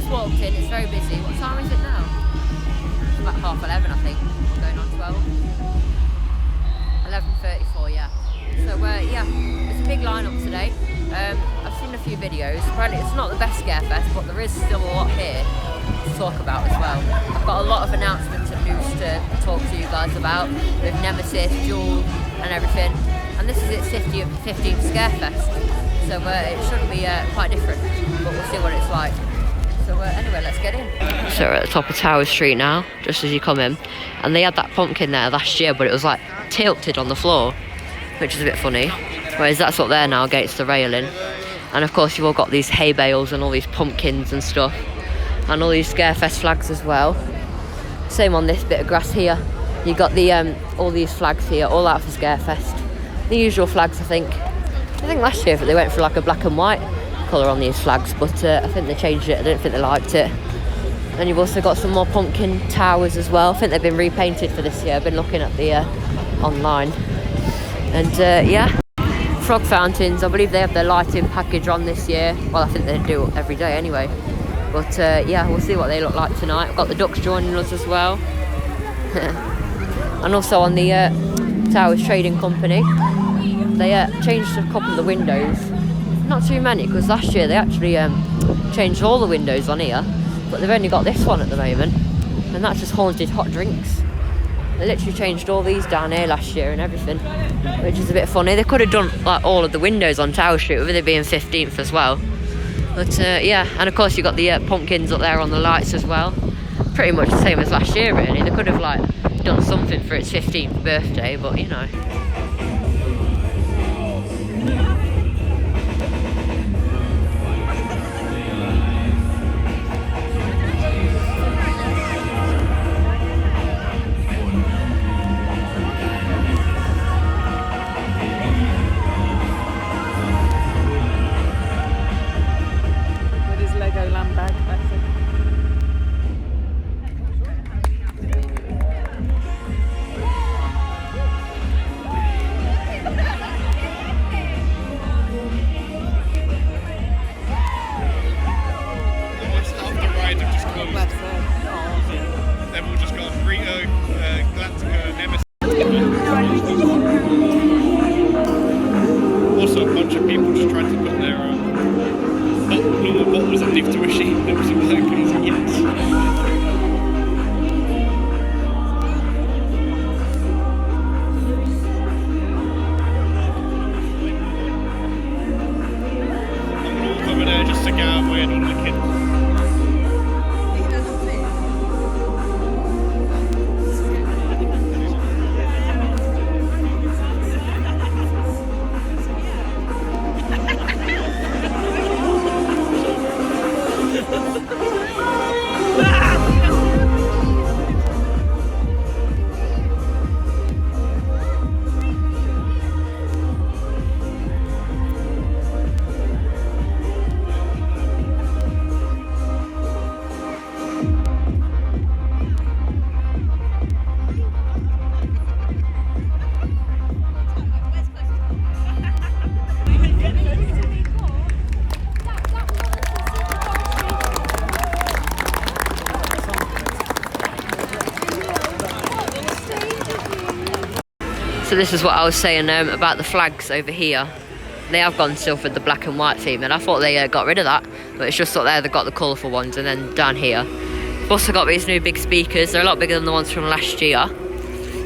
walked in, it's very busy. What time is it now? It's about 11:30 I think, going on 12. 11:34, yeah. So yeah, it's a big lineup today. I've seen a few videos. Apparently it's not the best Scarefest, but there is still a lot here to talk about as well. I've got a lot of announcements and news to talk to you guys about with Nemesis, Jewel and everything. And this is its 15th Scarefest, so it should be quite different, but we'll see what it's like. So anyway, let's get in. So we're at the top of Tower Street now, just as you come in, and they had that pumpkin there last year, but it was like tilted on the floor, which is a bit funny. Whereas that's up there now against the railing. And of course you've all got these hay bales and all these pumpkins and stuff, and all these Scarefest flags as well. Same on this bit of grass here. You got the all these flags here, all out for Scarefest. The usual flags, I think last year they went for like a black and white colour on these flags, but I think they changed it. I don't think they liked it. And you've also got some more pumpkin towers as well. I think they've been repainted for this year. I've been looking at the online. And yeah, frog fountains, I believe they have their lighting package on this year. Well, I think they do it every day anyway. But yeah, we'll see what they look like tonight. I've got the ducks joining us as well. And also on the Towers Trading Company, they changed a couple of the windows. Not too many, because last year they actually changed all the windows on here, but they've only got this one at the moment, and that's just haunted hot drinks. They literally changed all these down here last year and everything, which is a bit funny. They could have done like all of the windows on Tower Street with it being 15th as well. But yeah, and of course you've got the pumpkins up there on the lights as well. Pretty much the same as last year really. They could have like done something for its 15th birthday, but you know. Also, a bunch of people just tried to put their bottles and leave to a sheet that wasn't working yet. Over there just to get out of all the kids. So this is what I was saying about the flags over here. They have gone still for the black and white theme, and I thought they got rid of that, but it's just up there they've got the colourful ones, and then down here we've also got these new big speakers. They're a lot bigger than the ones from last year,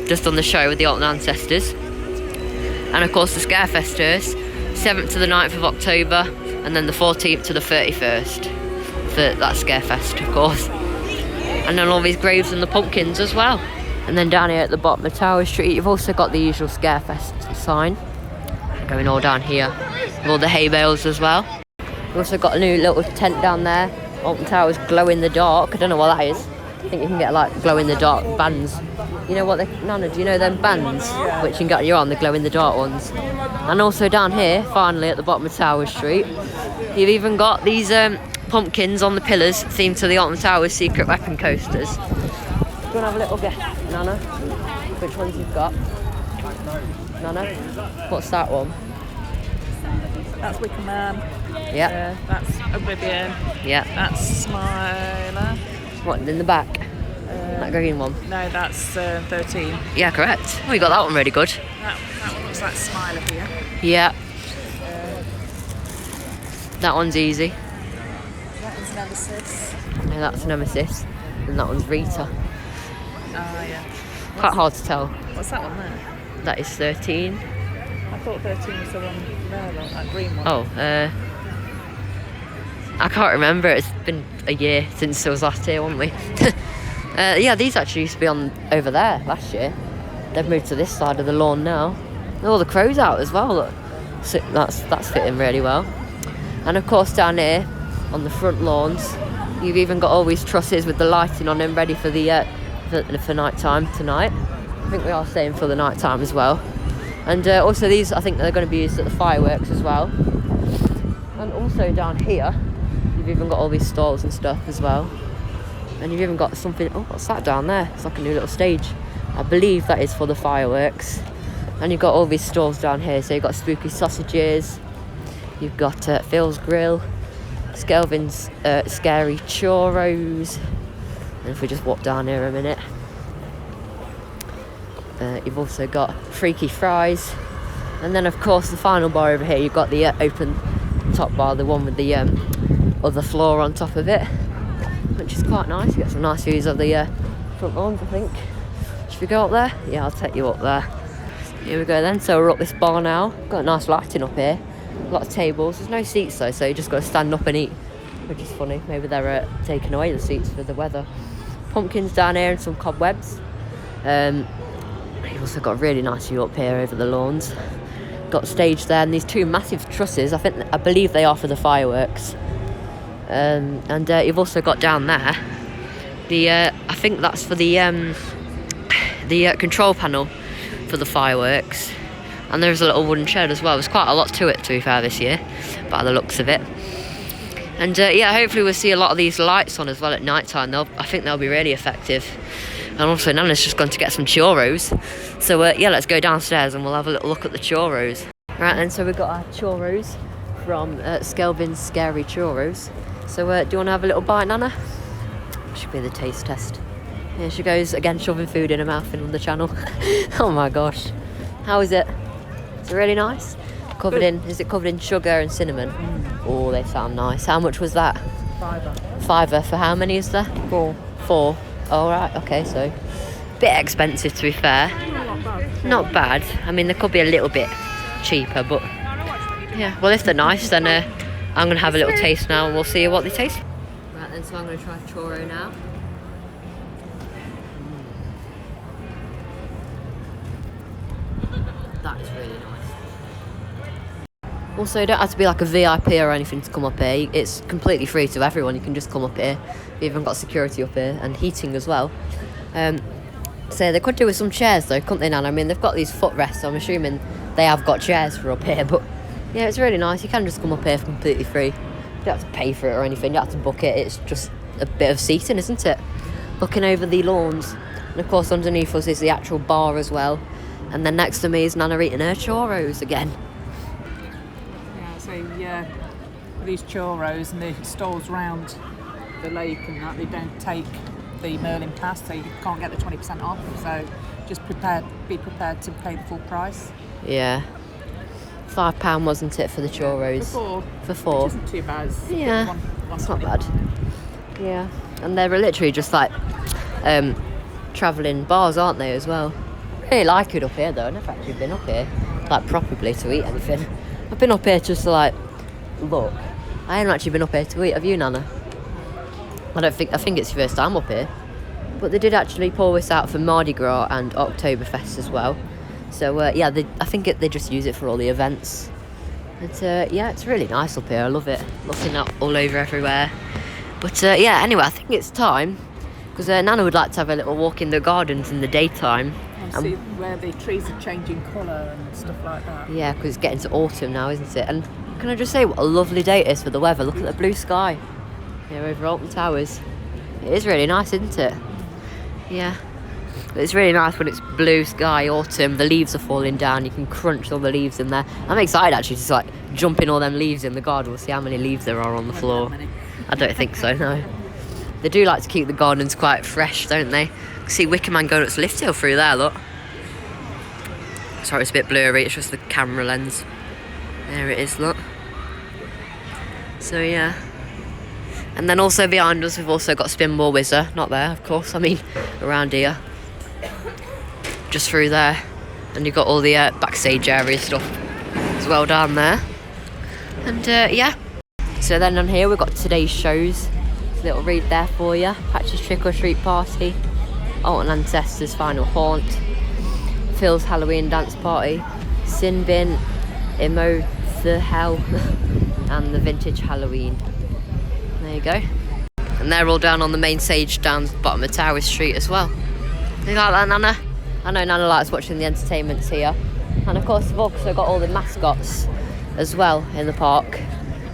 just on the show with the Alton ancestors. And of course the Scarefesters, 7th to the 9th of October, and then the 14th to the 31st for that Scarefest, of course. And then all these graves and the pumpkins as well. And then down here at the bottom of Tower Street, you've also got the usual Scarefest sign going all down here, with all the hay bales as well. We've also got a new little tent down there. Alton Tower's glow in the dark. I don't know what that is. I think you can get like glow in the dark bands. You know what they, Nana, do you know them bands which you can get on the glow in the dark ones? And also down here, finally at the bottom of Tower Street, you've even got these pumpkins on the pillars themed to the Alton Tower's secret weapon coasters. Do you want to have a little guess, Nana? Which ones you've got? Nana? What's that one? That's Wicker Man. Yeah. That's Oblivion. Yeah. That's Smiler. What, in the back? That green one? No, that's 13. Yeah, correct. Oh, you got that one really good. That one looks like Smiler here. Yeah. That one's easy. That one's Nemesis. Yeah, that's Nemesis. And that one's Rita. Yeah. Quite hard to tell. What's that one there? That is 13. I thought 13 was the one there, that green one. Oh, I can't remember. It's been a year since I was last here, wasn't we? Yeah, these actually used to be on over there last year. They've moved to this side of the lawn now. Oh, the crow's out as well. Look. So that's fitting really well. And of course down here on the front lawns, you've even got all these trusses with the lighting on them ready for the for night time tonight. I think we are staying for the night time as well. And also these, I think they're going to be used at the fireworks as well. And also down here, you've even got all these stalls and stuff as well. And you've even got something, oh, what's that down there? It's like a new little stage. I believe that is for the fireworks. And you've got all these stalls down here. So you've got spooky sausages, you've got Phil's Grill, Skelvin's Scary Churros. And if we just walk down here a minute, you've also got Freaky Fries. And then of course the final bar over here, you've got the open top bar, the one with the other floor on top of it, which is quite nice. You get some nice views of the front lawns, I think. Should we go up there? Yeah, I'll take you up there. Here we go then. So we're up this bar now. Got a nice lighting up here. A lot of tables. There's no seats though, so you just got to stand up and eat, which is funny. Maybe they're taking away the seats for the weather. Pumpkins down here and some cobwebs. You've also got a really nice view up here over the lawns. Got stage there and these two massive trusses. I believe they are for the fireworks. And you've also got down there I think that's for the control panel for the fireworks. And there's a little wooden shed as well. There's quite a lot to it, to be fair, this year, by the looks of it. And yeah, hopefully we'll see a lot of these lights on as well at night time. I think they'll be really effective. And also Nana's just gone to get some churros. So yeah, let's go downstairs and we'll have a little look at the churros. Right then, so we've got our churros from Skelvin's Scary Churros. So do you want to have a little bite, Nana? Should be the taste test. Here she goes again, shoving food in her mouth and on the channel. Oh my gosh. How is it? Is it really nice? Is it covered in sugar and cinnamon? Oh, they sound nice. How much was that? £5 for how many is there? 4. Oh right, okay, so a bit expensive to be fair. Not bad. I mean, they could be a little bit cheaper, but yeah. Well, if they're nice, then I'm gonna have a little taste now, and we'll see what they taste. Right then, so I'm gonna try churro now. That is really nice. Also, you don't have to be like a VIP or anything to come up here. It's completely free to everyone. You can just come up here. We've even got security up here and heating as well. So they could do with some chairs though, couldn't they, Nan? I mean, they've got these footrests, so I'm assuming they have got chairs for up here. But yeah, it's really nice. You can just come up here for completely free. You don't have to pay for it or anything. You don't have to book it. It's just a bit of seating, isn't it? Looking over the lawns. And of course, underneath us is the actual bar as well. And then next to me is Nana eating her churros again. Yeah, so yeah, these churros and the stalls round the lake and that, they don't take the Merlin pass, so you can't get the 20% off. So just be prepared to pay the full price. Yeah. £5 wasn't it for the churros? For four. Which isn't too bad. Yeah, it's not bad. Yeah, and they're literally just like travelling bars, aren't they, as well? I really like it up here though. I've never actually been up here like properly to eat anything. I've been up here just to like look. I haven't actually been up here to eat. Have you, Nana? I think it's your first time up here. But they did actually pull this out for Mardi Gras and Oktoberfest as well. So yeah, I think they just use it for all the events. But yeah, it's really nice up here. I love it. Looking out all over everywhere. But yeah, anyway, I think it's time. Because Nana would like to have a little walk in the gardens in the daytime. And see where the trees are changing colour and stuff like that. Yeah, because it's getting to autumn now, isn't it? And can I just say what a lovely day it is for the weather? Look at the blue sky here over Alton Towers. It is really nice, isn't it? Yeah. But it's really nice when it's blue sky, autumn, the leaves are falling down, you can crunch all the leaves in there. I'm excited actually to like jump in all them leaves in the garden. We'll see how many leaves there are on the floor. I don't think so, no. They do like to keep the gardens quite fresh, don't they? See Wickerman going up to Lift Hill through there, look. Sorry, it's a bit blurry, it's just the camera lens. There it is, look. So yeah. And then also behind us we've also got Spinball Whizzer. Not there, of course, I mean around here. Just through there. And you've got all the backstage area stuff as well down there. And yeah. So then on here we've got today's shows. There's a little read there for you. Patch's Trick or Treat Party. Alton Ancestors Final Haunt. Phil's Halloween Dance Party. Sin Bin. Emo the Hell. And the Vintage Halloween. There you go. And they're all down on the main stage down the bottom of Tower Street as well. You like that, Nana? I know Nana likes watching the entertainments here. And of course, we've also got all the mascots as well in the park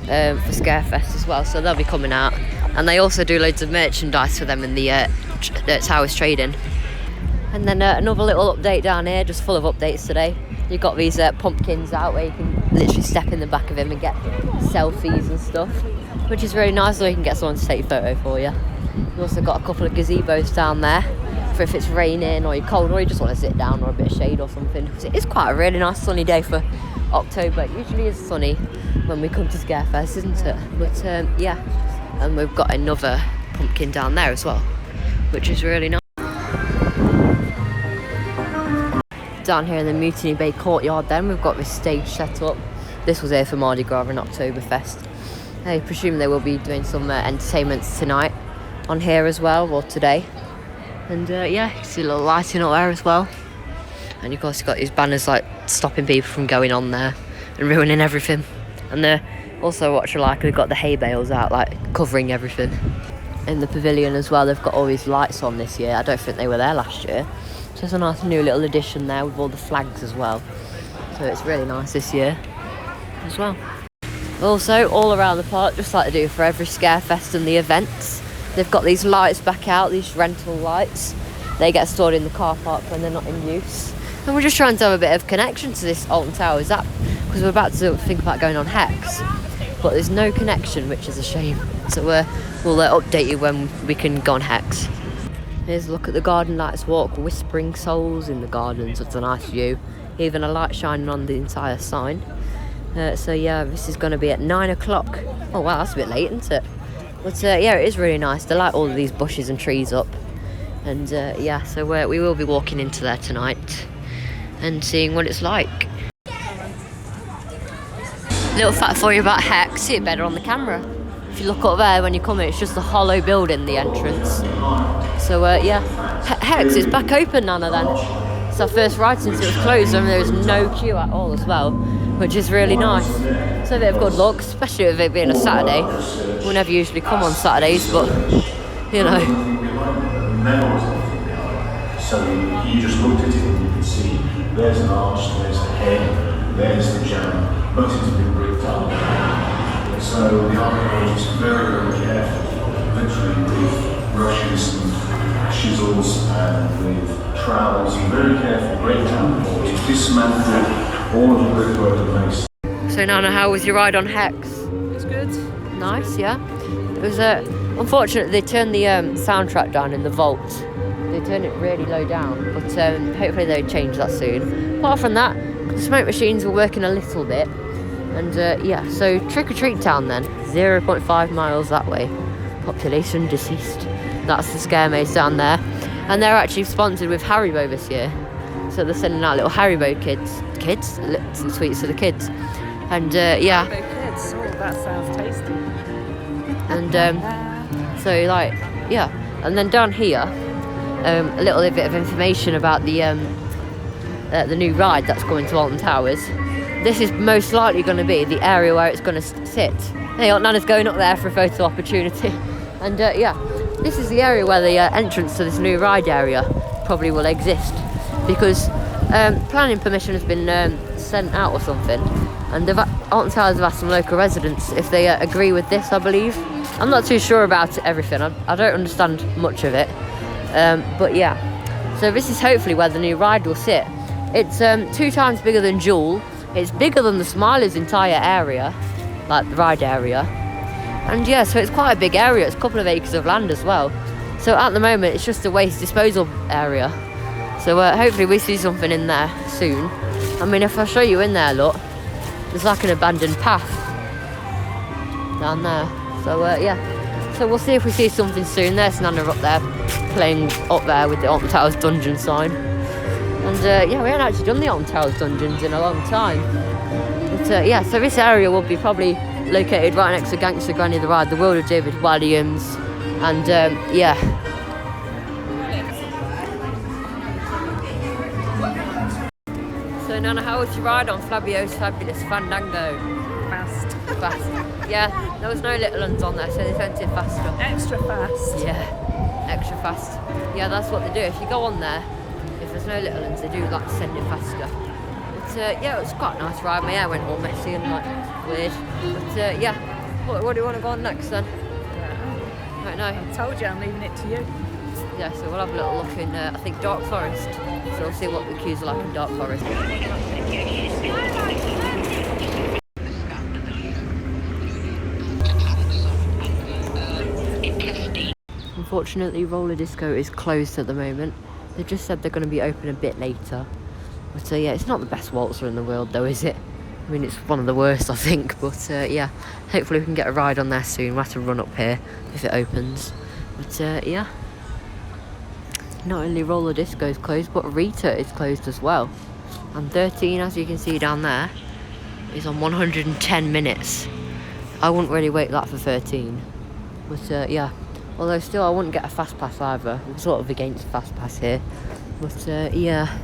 for Scarefest as well. So they'll be coming out. And they also do loads of merchandise for them in the Towers Trading. And then another little update down here, just full of updates today. You've got these pumpkins out where you can literally step in the back of him and get selfies and stuff, which is really nice, so you can get someone to take a photo for you. You've also got a couple of gazebos down there for if it's raining or you're cold or you just want to sit down or a bit of shade or something. It's quite a really nice sunny day for October. It usually is sunny when we come to Scarefest, isn't it? But yeah, and we've got another pumpkin down there as well, which is really nice. Down here in the Mutiny Bay courtyard then we've got this stage set up. This was here for Mardi Gras and Oktoberfest. I presume they will be doing some entertainments tonight on here as well, or today. And yeah, you see a little lighting up there as well. And of course you've got these banners like stopping people from going on there and ruining everything. And they're also, what you like, they've got the hay bales out like covering everything. In the pavilion as well, they've got all these lights on this year. I don't think they were there last year. So it's a nice new little addition there with all the flags as well. So it's really nice this year as well. Also, all around the park, just like they do for every Scarefest and the events, they've got these lights back out, these rental lights. They get stored in the car park when they're not in use. And we're just trying to have a bit of connection to this Alton Towers app, because we're about to think about going on Hex, but there's no connection, which is a shame. So we'll update you when we can go on Hex. Here's a look at the Garden Lights Walk, Whispering Souls in the gardens. It's a nice view, even a light shining on the entire sign. So yeah, this is going to be at 9 o'clock. Oh wow, that's a bit late, isn't it? But yeah, it is really nice. They light all of these bushes and trees up. And yeah, so we will be walking into there tonight and seeing what it's like. Little fact for you about Hex, see it better on the camera. If you look up there when you come in, it's just a hollow building, the entrance. So yeah, Hex is back open, Nana, then. It's our first ride since it was closed and there is no queue at all as well, which is really nice. So a bit of good luck, especially with it being a Saturday. We never usually come on Saturdays, but you know. So you just looked at it and you could see there's an arch, there's the head, there's the jam, but it's been bricked up. So the archaeologists very, very careful, literally with brushes and chisels and with trowels, and very careful, great down to dismantle all of the brickwork that makes. So Nana, how was your ride on Hex? It's good. Nice, yeah. It was unfortunate they turned the soundtrack down in the vault. They turned it really low down, but hopefully they'll change that soon. Apart from that, the smoke machines were working a little bit. And yeah, so Trick or Treat Town then, 0.5 miles that way. Population deceased. That's the Scare Maze down there. And they're actually sponsored with Haribo this year. So they're sending out little Haribo kids, some sweets for the kids. And yeah. Haribo kids, oh, that sounds tasty. And so like, yeah. And then down here, a little bit of information about the new ride that's coming to Alton Towers. This is most likely going to be the area where it's going to sit. Hey, Aunt Nana's going up there for a photo opportunity. And yeah, this is the area where the entrance to this new ride area probably will exist, because planning permission has been sent out or something, and Alton Towers have asked some local residents if they agree with this, I believe. I'm not too sure about everything. I don't understand much of it. But yeah, So this is hopefully where the new ride will sit. It's 2 times bigger than Jewel. It's bigger than the Smiler's entire area, like the ride area. And yeah, so it's quite a big area. It's a couple of acres of land as well. So at the moment, it's just a waste disposal area. So hopefully we see something in there soon. I mean, if I show you in there, look, there's like an abandoned path down there. So yeah, so we'll see if we see something soon. There's Nana up there, playing up there with the Alton Towers dungeon sign. And yeah, we haven't actually done the Alton Towers dungeons in a long time. But yeah, so this area will be probably located right next to Gangster Granny the Ride, the World of David Williams, and yeah. So Nana, how was your ride on Fabio's Fabulous Fandango? Fast. Fast. Yeah, there was no little ones on there, so they sent it faster. Extra fast. Yeah, extra fast. Yeah, that's what they do. If you go on there, if there's no little ones, they do like to send it faster. But yeah, it was quite a nice ride. My hair went all messy and like weird. But yeah, what do you want to go on next then? Yeah. I don't know. I told you, I'm leaving it to you. Yeah, so we'll have a little look in, I think, Dark Forest. So we'll see what the queues are like in Dark Forest. Unfortunately, Roller Disco is closed at the moment. They just said they're going to be open a bit later. But yeah, it's not the best waltzer in the world though, is it? I mean, it's one of the worst, I think. But yeah, hopefully we can get a ride on there soon. We'll have to run up here if it opens. But yeah, not only Roller Disco is closed, but Rita is closed as well. And 13, as you can see down there, is on 110 minutes. I wouldn't really wait that for 13. But yeah, although still I wouldn't get a fast pass either. I'm sort of against fast pass here. But yeah,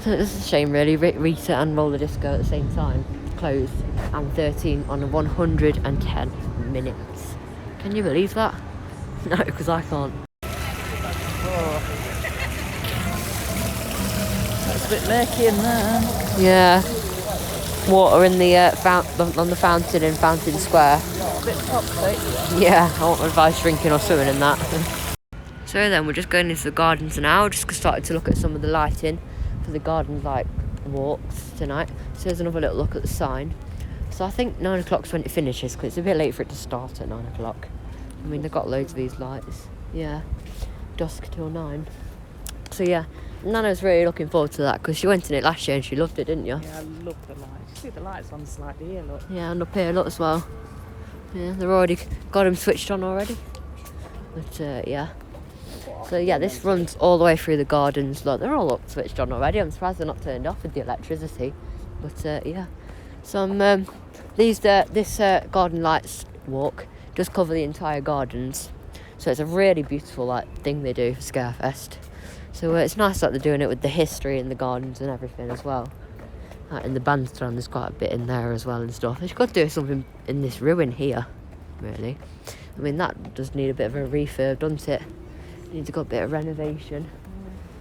so it's a shame really. Rita and Roller Disco at the same time closed, and 13 on 110 minutes. Can you believe that? No, because I can't. Oh. It's a bit murky in there. Yeah, water in the on the fountain in Fountain Square. A bit toxic. Yeah, I won't advise drinking or swimming in that. So then we're just going into the gardens now. Just started to look at some of the lighting for the garden like walks tonight. So there's another little look at the sign. So I think 9 o'clock's when it finishes, because it's a bit late for it to start at 9 o'clock. I mean, they've got loads of these lights. Yeah, dusk till 9. So yeah, Nana's really looking forward to that, because she went in it last year and she loved it, didn't you? Yeah, I love the lights. See the lights on slightly here, look. Yeah, and up here, look as well. Yeah, they've already got them switched on already. But yeah. So yeah, this runs all the way through the gardens. Look, they're all up switched on already. I'm surprised they're not turned off with the electricity. But yeah, so this garden lights walk does cover the entire gardens. So it's a really beautiful like thing they do for Scarefest. So it's nice that they're doing it with the history in the gardens and everything as well. In the bandstand, there's quite a bit in there as well and stuff. They could do something in this ruin here, really. I mean, that does need a bit of a refurb, doesn't it? Needs a good bit of renovation.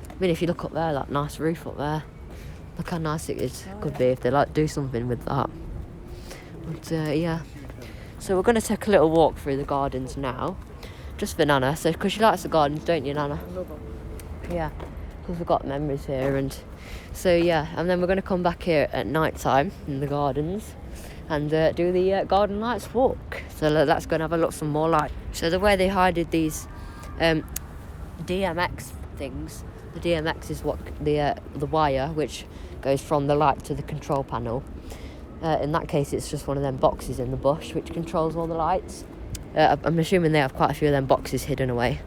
I mean, if you look up there, that nice roof up there, look how nice it is. Could be if they like do something with that. But yeah, so we're going to take a little walk through the gardens now, just for Nana. So because she likes the gardens, don't you, Nana? Love them. Yeah, because we've got memories here, and so yeah, and then we're going to come back here at night time in the gardens and do the garden lights walk. So that's going to have a look some more light. So the way they hided these DMX things, the DMX is what the wire which goes from the light to the control panel. In that case, it's just one of them boxes in the bush which controls all the lights. I'm assuming they have quite a few of them boxes hidden away.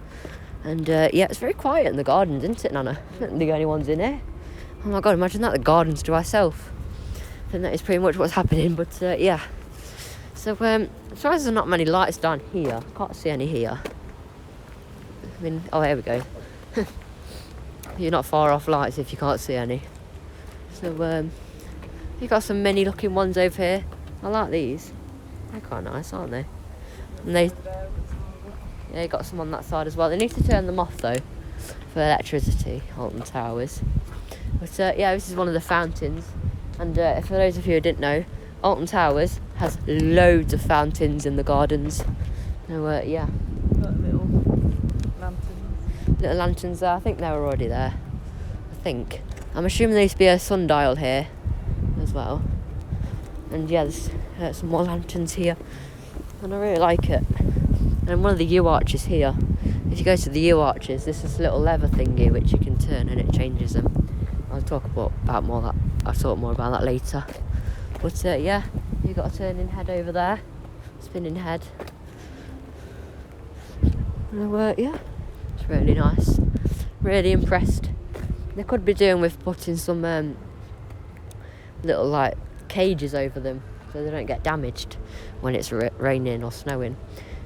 And yeah, it's very quiet in the gardens, isn't it, Nana? Not the only ones in here. Oh my god, imagine that, the gardens to ourselves. I think that is pretty much what's happening, but yeah. So I'm surprised there's not many lights down here. Can't see any here. I mean, oh, here we go. You're not far off lights if you can't see any. So you've got some mini looking ones over here. I like these. They're quite nice, aren't they? And yeah, you got some on that side as well. They need to turn them off though for electricity, Alton Towers. But yeah, this is one of the fountains. And for those of you who didn't know, Alton Towers has loads of fountains in the gardens. So yeah. Got little lanterns. little lanterns there. I think they were already there. I think. I'm assuming there used to be a sundial here as well. And yeah, there's some more lanterns here. And I really like it. And one of the U arches here. If you go to the U arches, there's this little lever thingy which you can turn and it changes them. I'll talk about more that. I'll talk more about that later. But yeah, you got a turning head over there, spinning head. And, yeah, it's really nice. Really impressed. They could be doing with putting some little like cages over them so they don't get damaged when it's raining or snowing.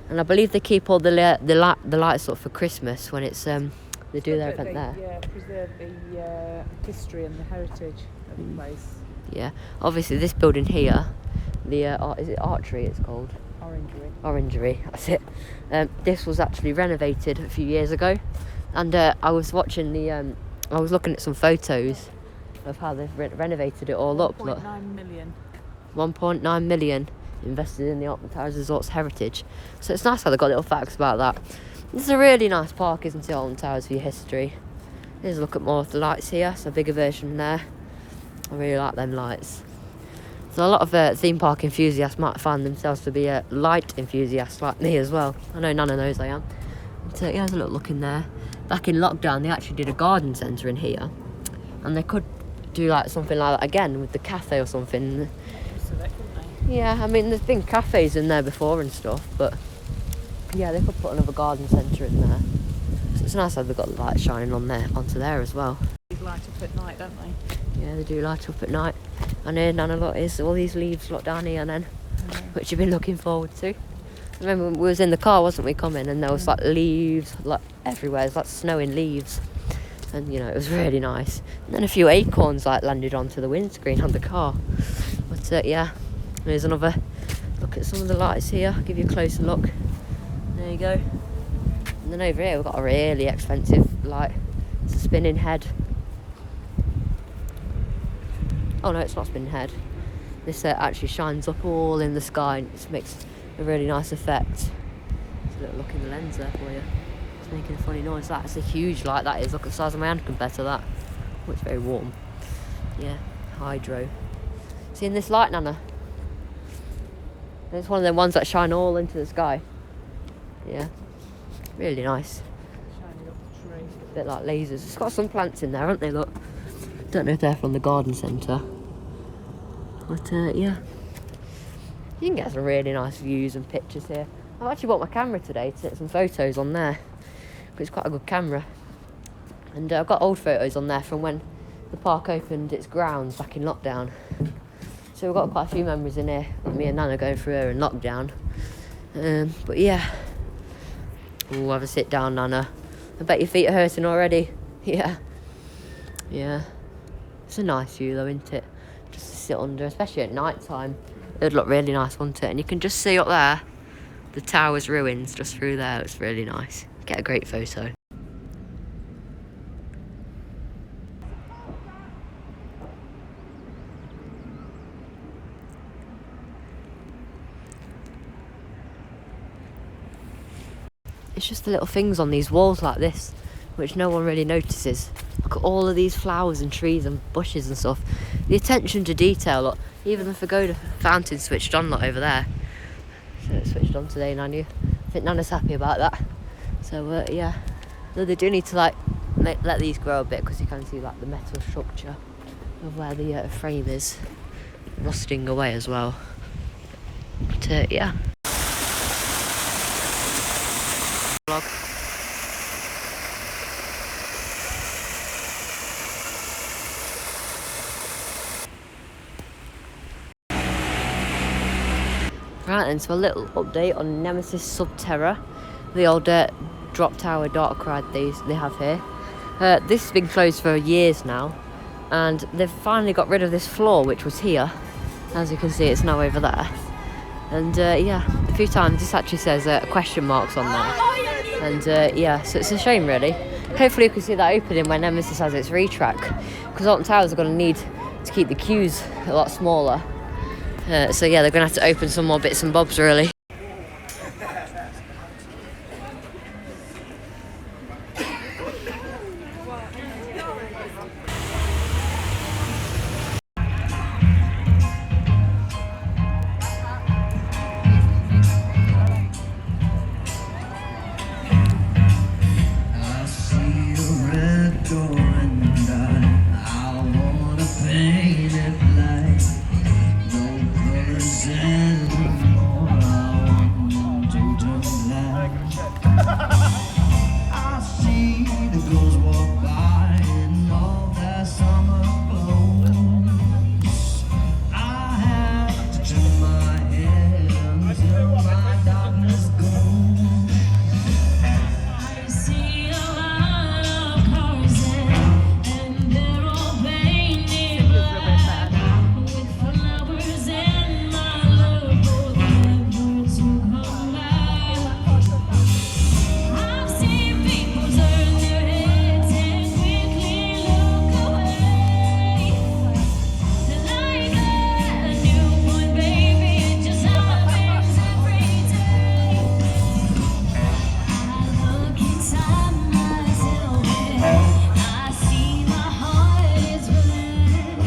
And I believe they keep all the lights up for Christmas when it's they do their event there. Yeah, preserve the history and the heritage of the place. Yeah, obviously this building here, the is it archery? It's called Orangery. That's it. This was actually renovated a few years ago, and I was watching I was looking at some photos of how they've renovated it all up. 1.9 million. 1.9 million invested in the Alton Towers Resort's heritage. So it's nice how they've got little facts about that. This is a really nice park, isn't it, Alton Towers, for your history. Here's a look at more of the lights here. It's a bigger version there. I really like them lights. So a lot of theme park enthusiasts might find themselves to be light enthusiasts like me as well. I know none of those I am. But yeah, there's a little look in there. Back in lockdown, they actually did a garden centre in here. And they could do like something like that again with the cafe or something. Yeah, I mean, there's been cafes in there before and stuff, but yeah, they could put another garden centre in there. So it's nice how they've got the light shining onto there as well. They light up at night, don't they? Yeah, they do light up at night. And here, Nana, look, is all these leaves look down here then, which you've been looking forward to. Remember, we was in the car, wasn't we, coming, and there was like leaves like everywhere. It was like snowing leaves, and you know, it was really nice. And then a few acorns like landed onto the windscreen on the car. But yeah, there's another look at some of the lights here. I'll give you a closer look. There you go. And then over here we've got a really expensive light. It's a spinning head. Oh no, it's not spinning head. This actually shines up all in the sky and it makes a really nice effect. There's a little look in the lens there for you. It's making a funny noise. That's a huge light, that is. Look at the size of my hand compared to that. Oh, it's very warm. Yeah, hydro. Seeing this light, Nana? It's one of them ones that shine all into the sky. Yeah, really nice. Shining up the tree. A bit like lasers. It's got some plants in there, haven't they? Look. Don't know if they're from the garden centre. But yeah. You can get some really nice views and pictures here. I've actually bought my camera today to take some photos on there. It's quite a good camera. And I've got old photos on there from when the park opened its grounds back in lockdown. So we've got quite a few memories in here. Like me and Nana going through her in lockdown. But yeah. Ooh, have a sit down, Nana. I bet your feet are hurting already. Yeah. Yeah. It's a nice view though, isn't it? Just to sit under, especially at night time. It would look really nice, wouldn't it? And you can just see up there the tower's ruins just through there. It's really nice. Get a great photo. It's just the little things on these walls like this which no one really notices. Look at all of these flowers and trees and bushes and stuff. The attention to detail, look, even the pagoda fountain switched on, look, over there. So it's switched on today, Nanu. I think Nana's happy about that. So yeah, though they do need to like let these grow a bit because you can see like the metal structure of where the frame is rusting away as well. But yeah. Right then, so a little update on Nemesis Subterra, the old drop tower dark ride they have here. This has been closed for years now, and they've finally got rid of this floor which was here. As you can see, it's now over there. And yeah, a few times this actually says question marks on there. And yeah, so it's a shame really. Hopefully you can see that opening when Nemesis has its retrack, because Alton Towers are going to need to keep the queues a lot smaller. So yeah, they're going to have to open some more bits and bobs really. I see a red door and I wanna paint it black. No colors anymore. I want to turn black. I see the girls walk by in all their summer clothes. I have to turn my head until my darkness goes. I see a lot of cars and they're all painted black with flowers and my love both never to come back. I've seen people turn their heads and quickly look away. Like a newborn baby, it just happens every day. I look inside myself and I see my heart is red.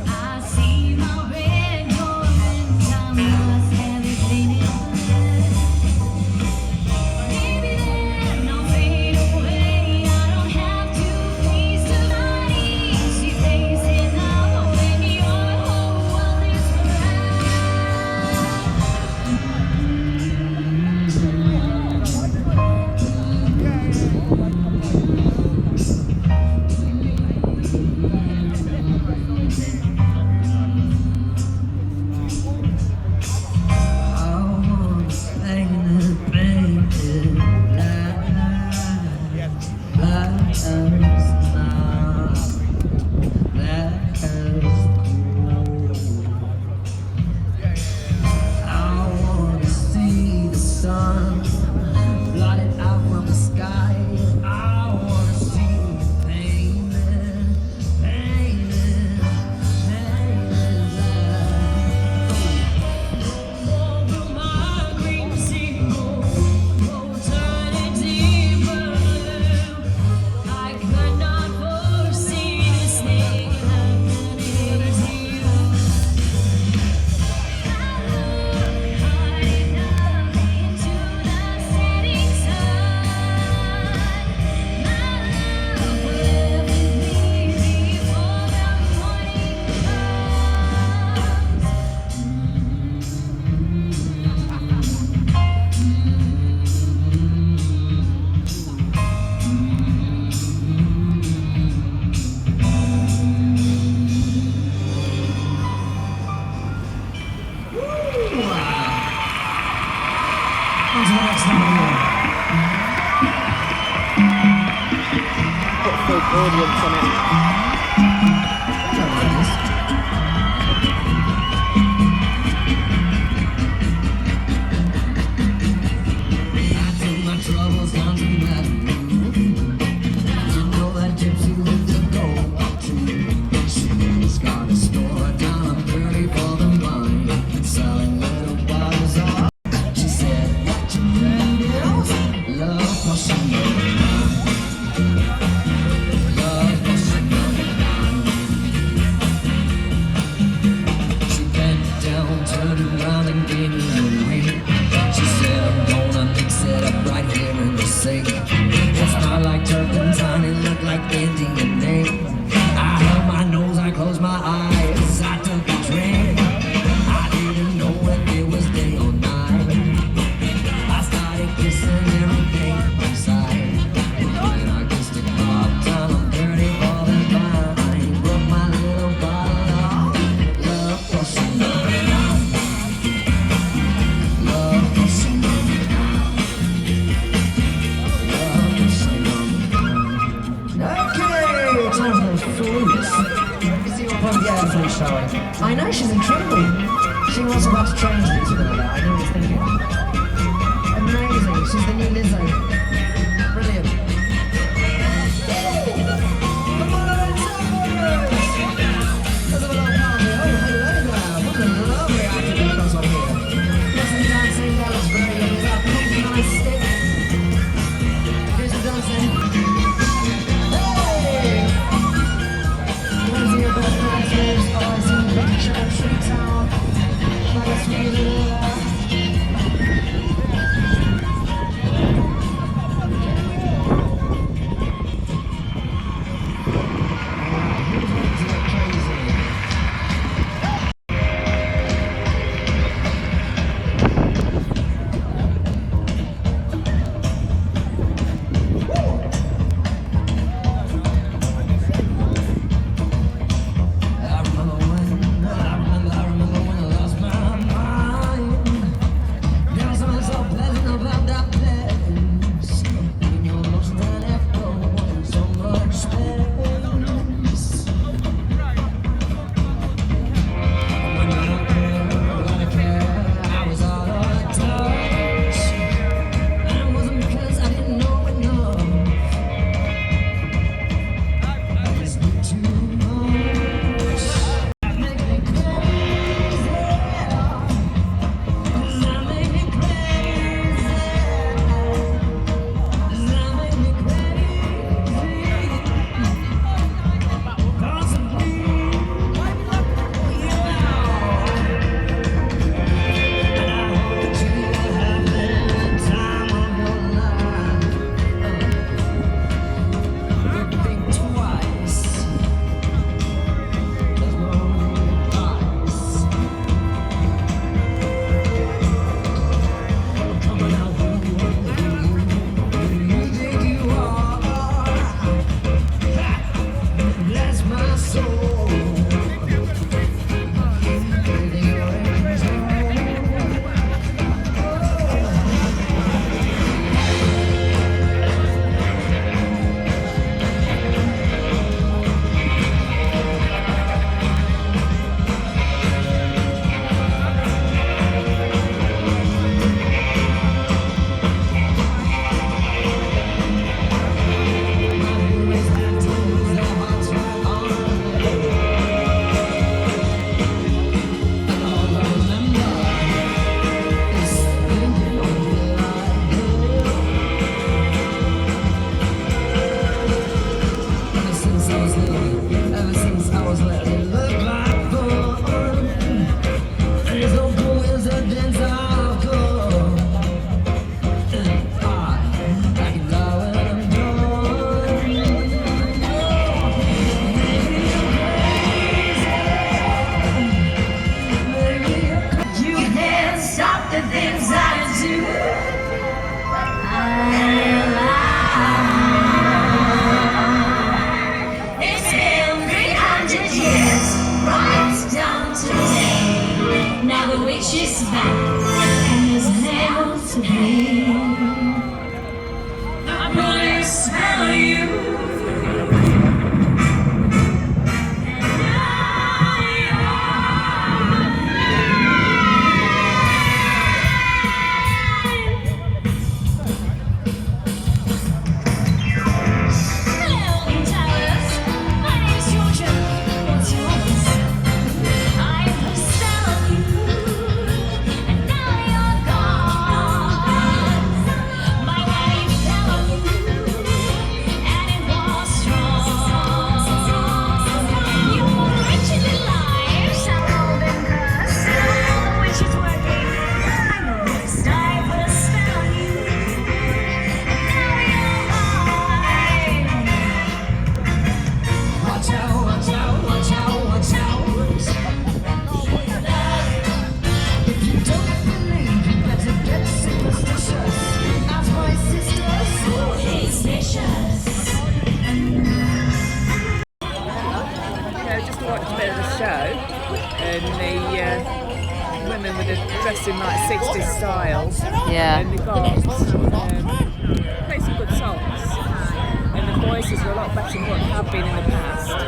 I see my red door and I must have it painted black. Maybe then I'll fade away. I don't have to please somebody. See faces now when your whole world is I want paint it, painted black, black as night, black as cold. I wanna see the sun blotted out from the sky. I wanna see it painted, painted, painted over my green seagull, eternity blue. I could not foresee this thing happening to you. I look hard enough into the setting sun. My love will live with me before the morning comes. On to the next number. Put fake audience on it. I took my troubles down to Madrid. You know that gypsy with the gold too. She's got a store down on 34th Line, selling little bottles of. She said, "What you friend is love for some love for some." She bent down, turned around and gave me a ring. She said, "I'm gonna mix it up right here in the sink. It smelled like turpentine, it looked like Indian ink." I held my nose, I closed my eyes, I took a drink. I didn't know if it was day or night. I started kissing everything inside. When I kissed a cocktail, I'm dirty for the vine. Broke my little bottle of love for some love. Love for some love. Love for some love. Okay, time for those fools. Is he up on the airplane, shall we? I know she's in trouble. She was about to change things with her. I know what he's thinking. Amazing. She's the new Lizzo. Brilliant. Come on, let's have a little party. Oh, hello there. What a lovely activity goes on here. Got some dancing. That looks very good. Is that pink nice stick? Here's the dancing.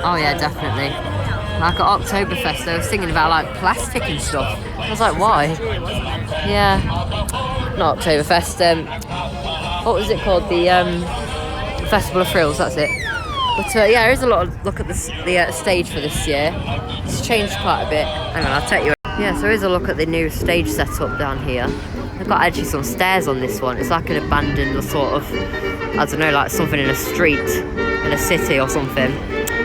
Oh yeah, definitely. Like at Oktoberfest, they were singing about like plastic and stuff. I was like, why? Yeah, not Oktoberfest. What was it called? The Festival of Thrills. That's it. But yeah, there is a lot of look at the stage for this year. It's changed quite a bit. Hang on, I'll take you. Yeah, so there is a look at the new stage setup down here. They've got actually some stairs on this one. It's like an abandoned sort of, I don't know, like something in a street in a city or something.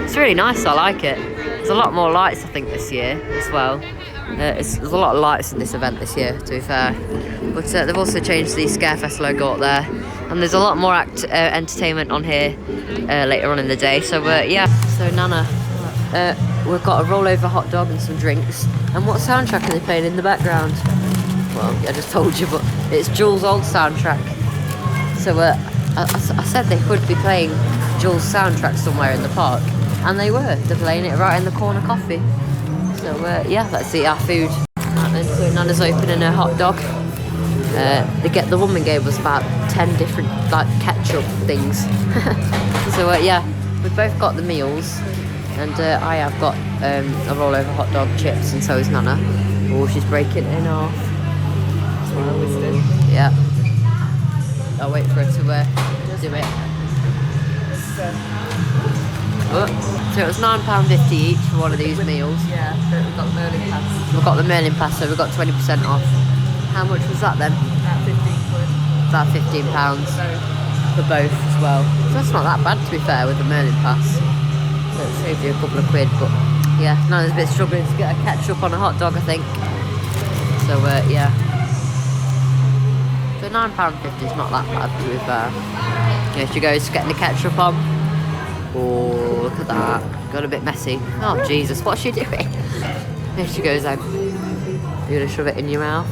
It's really nice. I like it. There's a lot more lights, I think, this year as well. There's a lot of lights in this event this year, to be fair. But they've also changed the Scarefest logo up there. And there's a lot more entertainment on here later on in the day. So, yeah. So, Nana, we've got a rollover hot dog and some drinks. And what soundtrack are they playing in the background? Well, I just told you, but it's Jules' old soundtrack. So, I said they could be playing Jules' soundtrack somewhere in the park. And they were. They're playing it right in the corner coffee. So, yeah, let's eat our food. Right then, so Nana's opening her hot dog. The woman gave us about 10 different like ketchup things. So yeah, we've both got the meals, and I have got a rollover hot dog, chips, and so is Nana. Oh, she's breaking it in half. Yeah. I'll wait for her to do it. So it was £9.50 each for one of these meals. Yeah, but we've got the Merlin Pass. We've got the Merlin Pass, so we've got 20% off. How much was that then? About 15 quid. About £15 for both as well. So that's not that bad, to be fair, with the Merlin Pass. So it saves you a couple of quid, but yeah, Nana's a bit struggling to get a ketchup on a hot dog, I think. So yeah. So £9.50 is not that bad, to be fair. Here she goes, getting the ketchup on. Oh, look at that. Got a bit messy. Oh, Jesus, what's she doing? Here she goes then. You're going to shove it in your mouth.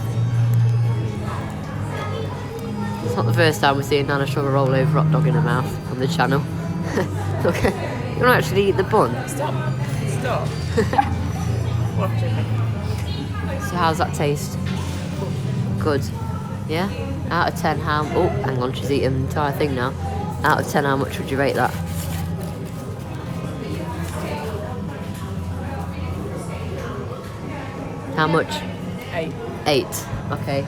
It's not the first time we're seeing Nana shove a rollover hot dog in her mouth on the channel. Look, you want to actually eat the bun? Stop. Watching me. So how's that taste? Good. Yeah? Out of 10, how... Oh, hang on, she's eating the entire thing now. Out of 10, how much would you rate that? How much? 8. 8. Okay.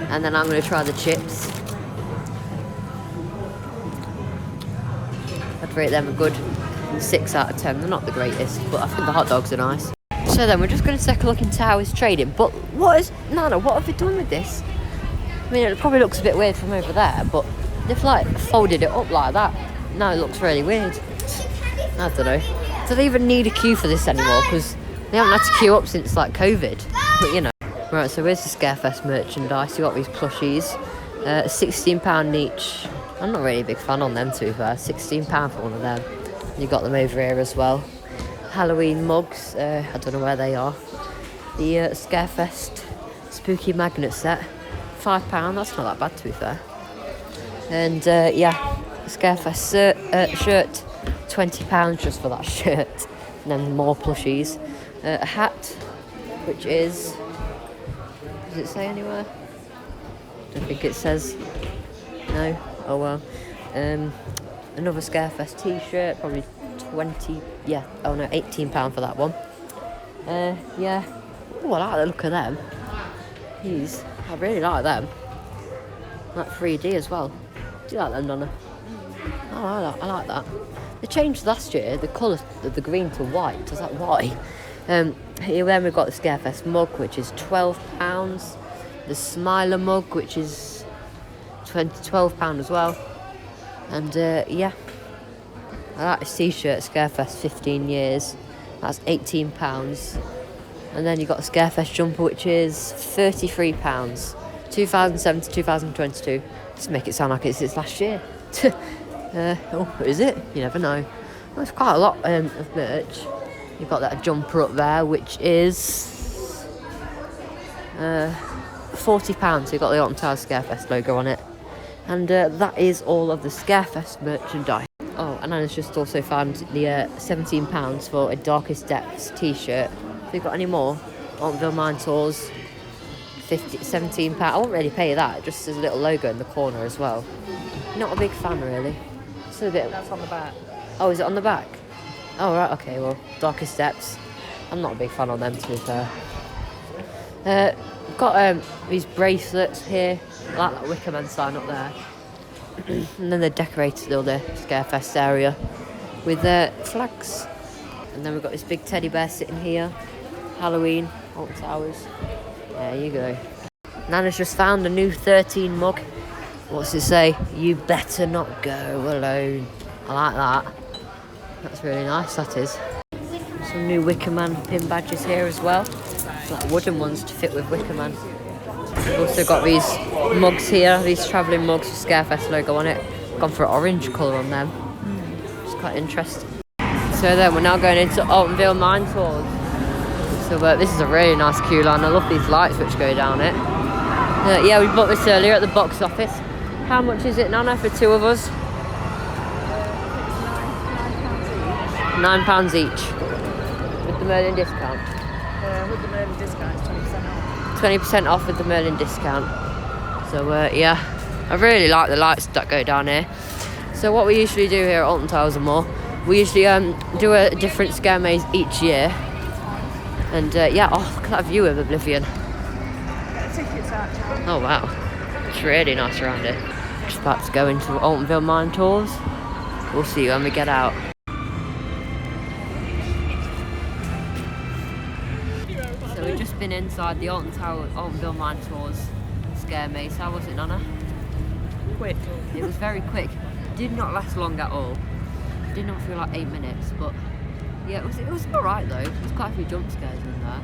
And then I'm going to try the chips. I'd rate them a good 6 out of 10. They're not the greatest, but I think the hot dogs are nice. So then we're just going to take a look into how he's trading. But Nana, what have they done with this? I mean, it probably looks a bit weird from over there, but they've like folded it up like that. Now it looks really weird. I don't know. Do they even need a queue for this anymore? Because they haven't had to queue up since like COVID. But you know. Right, so here's the Scarefest merchandise. You got these plushies. £16 each. I'm not really a big fan on them, to be fair. £16 for one of them. You got them over here as well. Halloween mugs. I don't know where they are. The Scarefest spooky magnet set. £5. That's not that bad, to be fair. And yeah, Scarefest shirt. £20 just for that shirt. And then more plushies. A hat, which is... Does it say anywhere? Don't think it says. No? Oh well. Another Scarefest t-shirt, probably 20, yeah, oh no, £18 for that one. Yeah. Oh, I like the look of them. These, I really like them. Like 3D as well. Do you like them, Donna? Oh, I like that. They changed last year, the colour of the green to white. Is that why? Here then we've got the Scarefest mug, which is £12. The Smiler mug, which is £12 as well. And yeah, I like this t-shirt, Scarefest 15 years. That's £18. And then you've got the Scarefest jumper, which is £33. 2007 to 2022. Just make it sound like it's last year. Oh, is it? You never know. Well, it's quite a lot of merch. You've got that jumper up there, which is £40. So you've got the Alton Scarefest logo on it. And that is all of the Scarefest merchandise. Oh, and Anna's just also found the £17 for a Darkest Depths t-shirt. Have you got any more? Altonville Mine Tours, £17. I won't really pay that, just as a little logo in the corner as well. Not a big fan, really. It's a bit... That's on the back. Oh, is it on the back? Oh, right, okay, well, Darkest Steps. I'm not a big fan of them, to be fair. Got these bracelets here, I like that Wicker Man sign up there. And then they decorated all the Scarefest area with flags. And then we've got this big teddy bear sitting here. Halloween, Alton Towers. There you go. Nana's just found a new 13 mug. What's it say? You better not go alone. I like that. That's really nice, that is. Some new Wicker Man pin badges here as well. Like wooden ones to fit with Wicker Man. We've also got these mugs here, these travelling mugs with Scarefest logo on it. Gone for an orange colour on them. It's quite interesting. So then we're now going into Altonville Mine Tours. So this is a really nice queue line. I love these lights which go down it. Yeah, we bought this earlier at the box office. How much is it, Nana, for two of us? £9 each. With the Merlin discount? With the Merlin discount, it's 20% off. 20% off with the Merlin discount. So yeah, I really like the lights that go down here. So what we usually do here at Alton Towers and more, we usually do a different scare maze each year. And yeah, oh, look at that view of Oblivion. Tickets out. Oh wow, it's really nice around here. Just about to go into Altonville Mine Tours. We'll see you when we get out. So we've just been inside the Altonville Mine Tours scare maze. How was it, Nana? Quick. It was very quick. Did not last long at all. Did not feel like 8 minutes, but yeah, it was alright though. There's quite a few jump scares in there.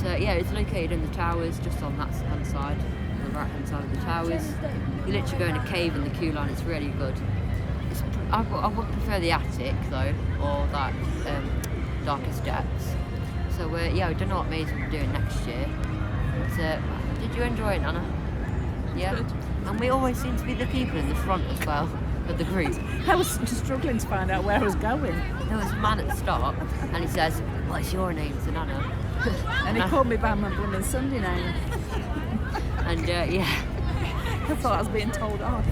But yeah, it's located in the towers, just on that hand side, on the right hand side of the towers. You literally go in a cave in the queue line. It's really good. I would prefer the attic though, or that Darkest Depths. So yeah, we don't know what maze we're doing next year. But did you enjoy it, Nana? Yeah. Good. And we always seem to be the people in the front as well of the group. I was just struggling to find out where I was going. There was a man at the start, and he says, "What's your name?" to Nana. And he called me by my blooming Sunday name. And yeah. I thought I was being told off.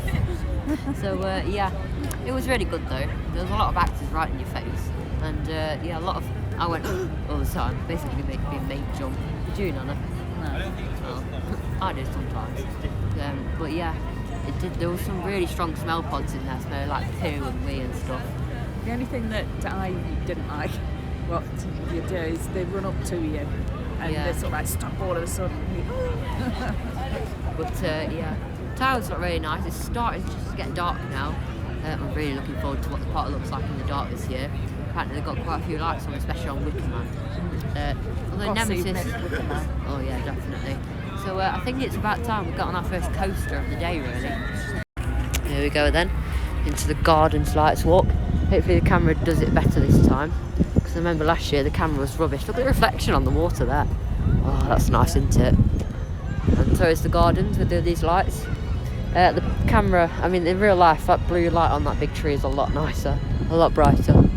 So yeah, it was really good though. There was a lot of actors right in your face, and yeah, I went all the time, basically being made jump. Did you, Nana? No. Oh, I do sometimes. But yeah, there was some really strong smell pods in there, smelling like poo and wee and stuff. The only thing that I didn't like, what you do is they run up to you and Yeah. they sort of like stop all of a sudden. But yeah, Tower's not really nice. It's starting just to get dark now. I'm really looking forward to what the park looks like in the dark this year. Apparently they've got quite a few lights on, especially on Wicker Man. Although Nemesis... Oh yeah, definitely. So I think it's about time we got on our first coaster of the day, really. Here we go then, into the Gardens Lights Walk. Hopefully the camera does it better this time. Because I remember last year the camera was rubbish. Look at the reflection on the water there. Oh, that's nice, isn't it? And so is the gardens with these lights. The camera, I mean in real life, that blue light on that big tree is a lot nicer, a lot brighter.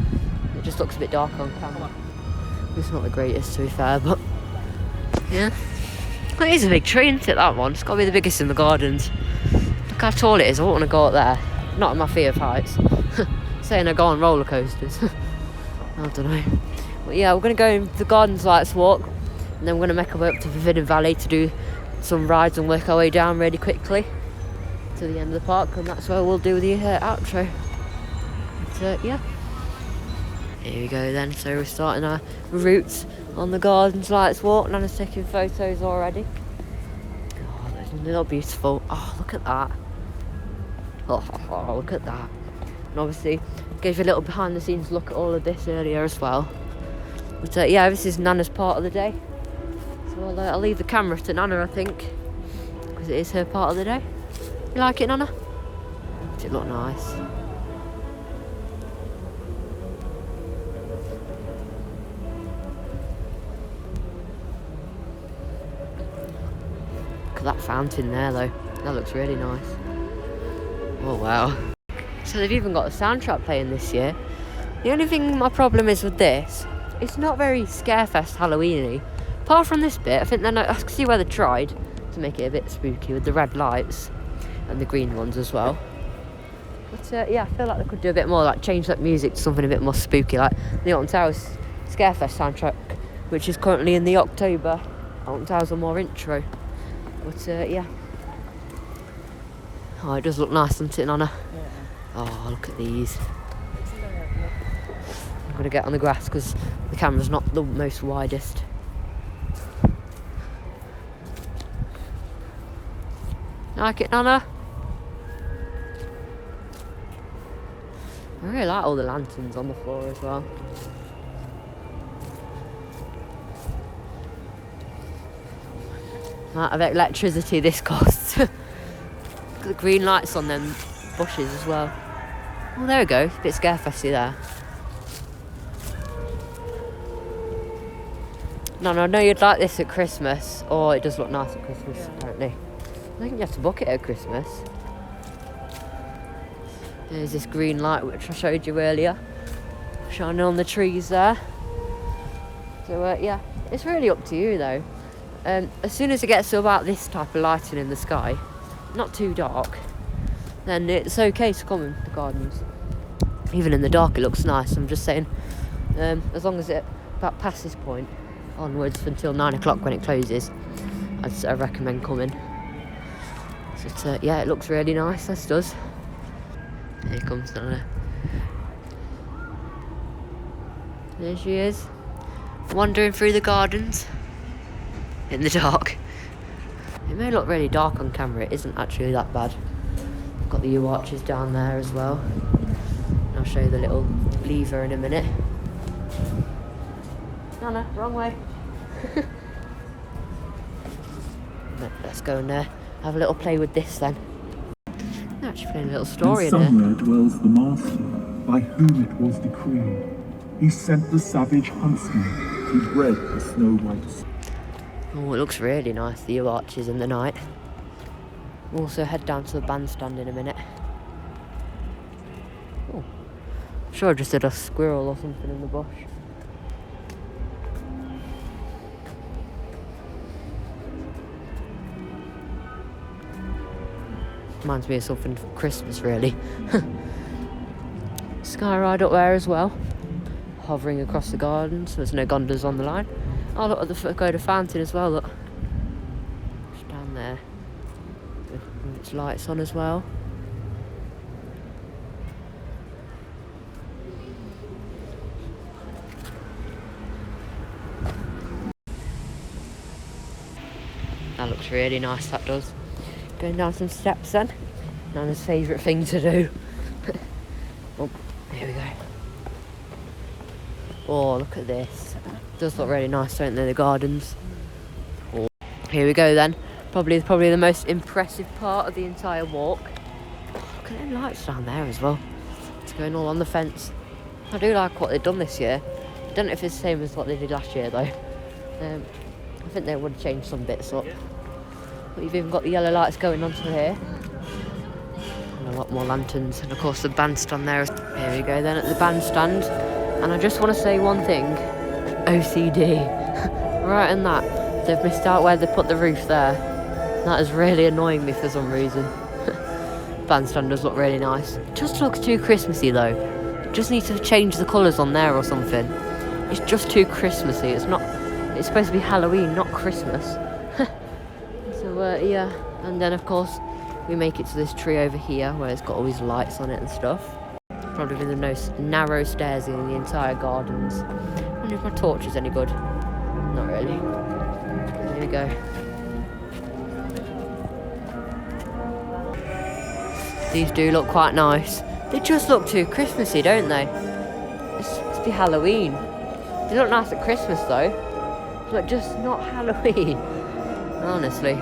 It just looks a bit dark on camera. It's not the greatest, to be fair, but yeah. It is a big tree, isn't it, that one? It's got to be the biggest in the gardens. Look how tall it is. I wouldn't want to go up there. Not in my fear of heights. Saying I go on roller coasters. I don't know. But yeah, we're going to go in the Gardens Lights Walk, and then we're going to make our way up to Forbidden Valley to do some rides and work our way down really quickly to the end of the park, and that's where we'll do the outro. But yeah. Here we go then. So we're starting our route on the Gardens Lights Walk. Nana's taking photos already. Oh, they're not beautiful. Oh, look at that. Oh, look at that. And obviously, gave you a little behind the scenes look at all of this earlier as well. But yeah, this is Nana's part of the day. So I'll leave the camera to Nana, I think, because it is her part of the day. You like it, Nana? Does it look nice? Look at that fountain there though. That looks really nice. Oh wow. So they've even got a soundtrack playing this year. The only thing my problem is with this, it's not very Scarefest Halloween-y. Apart from this bit, I think I can see where they tried to make it a bit spooky with the red lights and the green ones as well. But yeah, I feel like they could do a bit more, like change that music to something a bit more spooky, like the Alton Towers Scarefest soundtrack, which is currently in the October Alton Towers on more intro. But yeah. Oh, it does look nice, doesn't it, Nana? Yeah. Oh, look at these. I'm going to get on the grass because the camera's not the most widest. Like it, Nana? I really like all the lanterns on the floor as well. Amount of electricity this costs. Look at the green lights on them bushes as well. Oh, there we go. It's a bit Scarefesty there. No, I know you'd like this at Christmas. Oh, it does look nice at Christmas, apparently. I think you have to book it at Christmas. There's this green light which I showed you earlier, shining on the trees there. So yeah, it's really up to you though. As soon as it gets to about this type of lighting in the sky, not too dark, then it's okay to come in the gardens. Even in the dark it looks nice, I'm just saying. As long as it about past this point onwards until 9 o'clock when it closes, I recommend coming. So yeah, it looks really nice, this does. Here comes Nana. There she is, wandering through the gardens in the dark. It may look really dark on camera, it isn't actually that bad. Got the yew arches down there as well. I'll show you the little lever in a minute. Nana, wrong way. Let's go and have a little play with this then. They're actually playing a little story in there. Somewhere dwells the master, by whom it was decreed. He sent the savage huntsman, who bred the snow white. Oh, it looks really nice, the yew arches in the night. We'll also head down to the bandstand in a minute. Oh, I'm sure I just did a squirrel or something in the bush. Reminds me of something for Christmas, really. Sky ride up there as well, hovering across the gardens. There's no gondolas on the line. Oh, look at the Pagoda fountain as well, look. It's down there. With its lights on as well. That looks really nice, that does. Going down some steps then. Nana's favourite thing to do. Oh, here we go. Oh, look at this. Does look really nice, don't they, the gardens? Oh, here we go then. Probably the most impressive part of the entire walk. Oh, look at them lights down there as well. It's going all on the fence. I do like what they've done this year. I don't know if it's the same as what they did last year though. I think they would have changed some bits up. But you've even got the yellow lights going onto here. And a lot more lanterns. And of course the bandstand there. Here we go then at the bandstand. And I just want to say one thing. OCD. Right in that. They've missed out where they put the roof there. That is really annoying me for some reason. Bandstand does look really nice. It just looks too Christmassy though. Just need to change the colours on there or something. It's just too Christmassy. It's not. It's supposed to be Halloween, not Christmas. So yeah, and then of course we make it to this tree over here where it's got all these lights on it and stuff. Probably the most narrow stairs in the entire gardens. I wonder if my torch is any good. Not really. Here we go. These do look quite nice. They just look too Christmassy, don't they? It's supposed to be Halloween. They look nice at Christmas though, but just not Halloween. Honestly.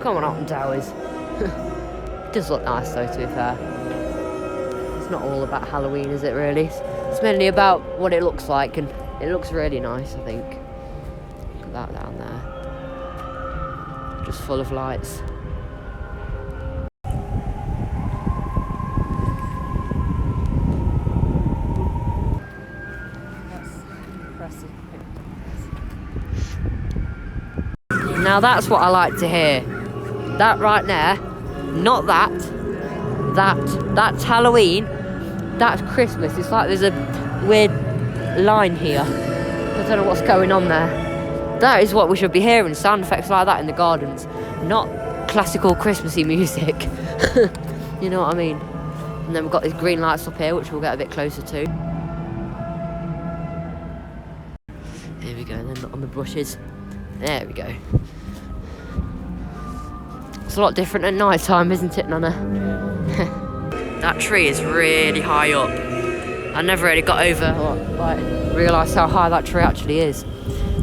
Come on, Alton Towers. It does look nice though, to be fair. It's not all about Halloween, is it really? It's mainly about what it looks like, and it looks really nice, I think. Look at that down there. Just full of lights. Now that's what I like to hear. That right there, not that. That's Halloween. That's Christmas. It's like there's a weird line here. I don't know what's going on there. That is what we should be hearing, sound effects like that in the gardens, not classical Christmassy music. You know what I mean? And then we've got these green lights up here, which we'll get a bit closer to. Here we go, and then on the bushes. There we go. It's a lot different at night time, isn't it, Nana? That tree is really high up. I never really got over or like realised how high that tree actually is.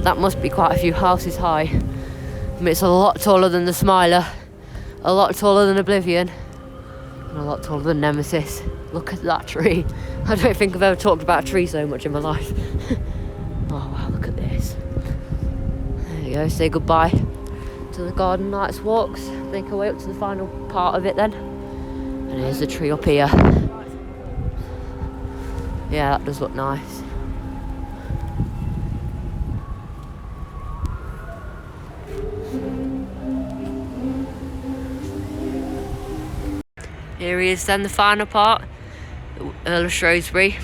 That must be quite a few houses high. I mean, it's a lot taller than the Smiler, a lot taller than Oblivion, and a lot taller than Nemesis. Look at that tree. I don't think I've ever talked about a tree so much in my life. Oh wow, look at this. There you go, say goodbye to the Garden Nights walks. Make our way up to the final part of it then. And here's the tree up here. Yeah, that does look nice. Here he is then, the final part. Earl of Shrewsbury.